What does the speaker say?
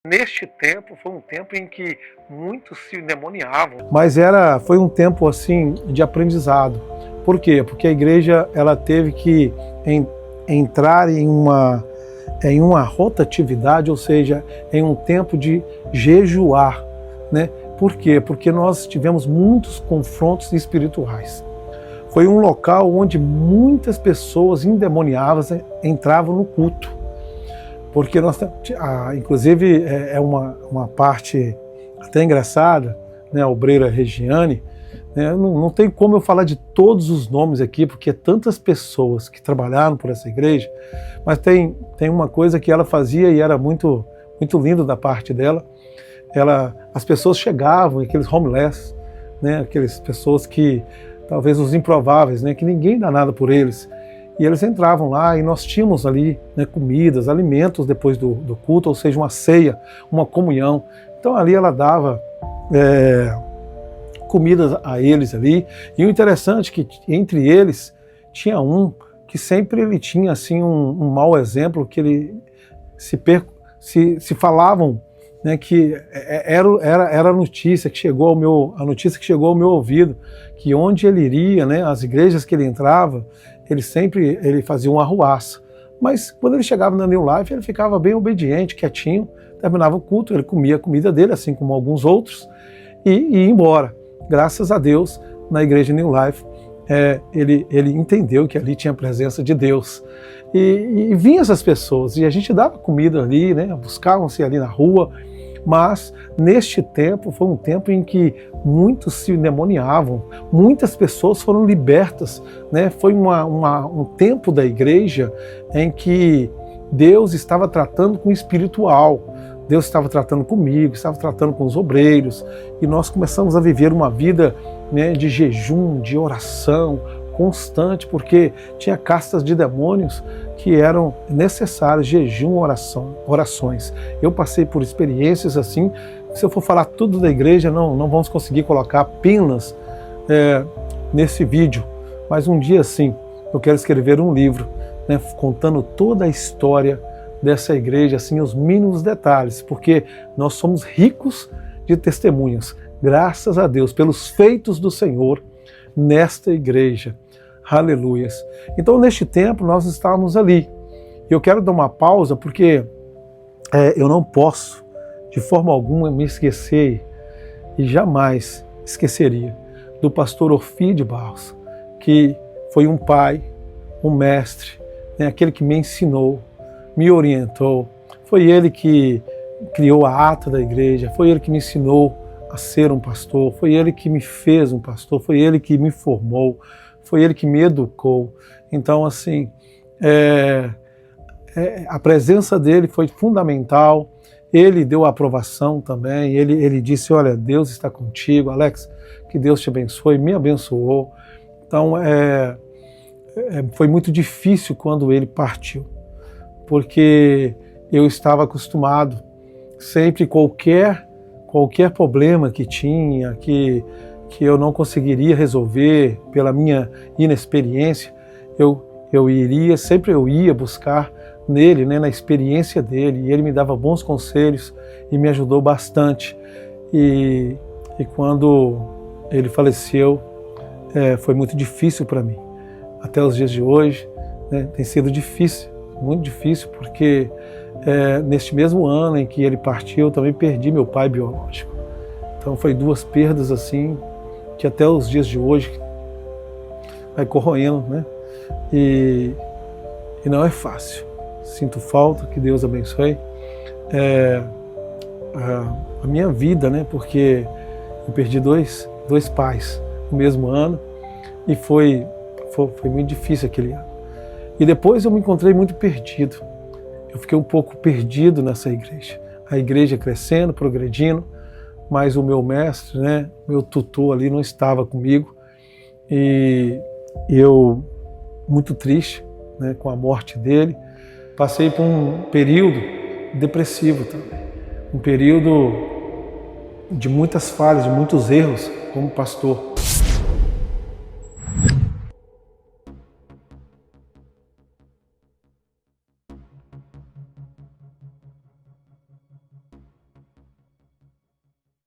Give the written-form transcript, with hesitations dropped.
Neste tempo, foi um tempo em que muitos se endemoniavam. Mas foi um tempo assim de aprendizado. Por quê? Porque a igreja ela teve que entrar em uma rotatividade, ou seja, em um tempo de jejuar, né? Por quê? Porque nós tivemos muitos confrontos espirituais. Foi um local onde muitas pessoas endemoniadas entravam no culto. Porque nós, inclusive, é uma parte até engraçada, né, a obreira Regiane, né, não tem como eu falar de todos os nomes aqui, porque é tantas pessoas que trabalharam por essa igreja, mas tem uma coisa que ela fazia e era muito, muito lindo da parte dela. As pessoas chegavam, aqueles homeless, né, aquelas pessoas que, talvez os improváveis, né, que ninguém dá nada por eles, e eles entravam lá e nós tínhamos ali, né, comidas, alimentos depois do culto, ou seja, uma ceia, uma comunhão. Então ali ela dava comidas a eles ali. E o interessante é que entre eles tinha um que sempre ele tinha assim um mau exemplo, que ele se falavam, né, que era a notícia que chegou ao meu ouvido, que onde ele iria, né, as igrejas que ele entrava, ele fazia uma arruaça. Mas quando ele chegava na New Life, ele ficava bem obediente, quietinho, terminava o culto, ele comia a comida dele, assim como alguns outros, e ia embora. Graças a Deus, na igreja New Life, ele entendeu que ali tinha a presença de Deus. E vinham essas pessoas, e a gente dava comida ali, né, buscavam-se ali na rua, mas neste tempo foi um tempo em que muitos se endemoniavam, muitas pessoas foram libertas, né? Foi um tempo da igreja em que Deus estava tratando com o espiritual, Deus estava tratando comigo, estava tratando com os obreiros, e nós começamos a viver uma vida, né, de jejum, de oração constante, porque tinha castas de demônios que eram necessárias, jejum, orações. Eu passei por experiências assim, se eu for falar tudo da igreja, não vamos conseguir colocar apenas nesse vídeo, mas um dia sim, eu quero escrever um livro, né, contando toda a história dessa igreja, assim, os mínimos detalhes, porque nós somos ricos de testemunhas, graças a Deus, pelos feitos do Senhor nesta igreja. Aleluias. Então, neste tempo, nós estávamos ali. E eu quero dar uma pausa, porque eu não posso, de forma alguma, me esquecer, e jamais esqueceria, do pastor Orfídio Barros, que foi um pai, um mestre, né, aquele que me ensinou, me orientou. Foi ele que criou a ata da igreja, foi ele que me ensinou a ser um pastor, foi ele que me fez um pastor, foi ele que me formou, foi ele que me educou. Então, assim, a presença dele foi fundamental. Ele deu a aprovação também. Ele disse: olha, Deus está contigo, Alex, que Deus te abençoe, me abençoou. Então, foi muito difícil quando ele partiu, porque eu estava acostumado, sempre qualquer problema que tinha, que eu não conseguiria resolver pela minha inexperiência, eu ia buscar nele, né, na experiência dele, e ele me dava bons conselhos e me ajudou bastante. E quando ele faleceu, foi muito difícil para mim. Até os dias de hoje, né, tem sido difícil, muito difícil, porque neste mesmo ano em que ele partiu, eu também perdi meu pai biológico. Então foi duas perdas assim, que até os dias de hoje vai corroendo, né? E não é fácil. Sinto falta, que Deus abençoe a minha vida, né? Porque eu perdi dois pais no mesmo ano, e foi muito difícil aquele ano. E depois eu me encontrei muito perdido. Eu fiquei um pouco perdido nessa igreja. A igreja crescendo, progredindo, mas o meu mestre, né, meu tutor ali não estava comigo, e eu, muito triste, né, com a morte dele, passei por um período depressivo também, um período de muitas falhas, de muitos erros como pastor.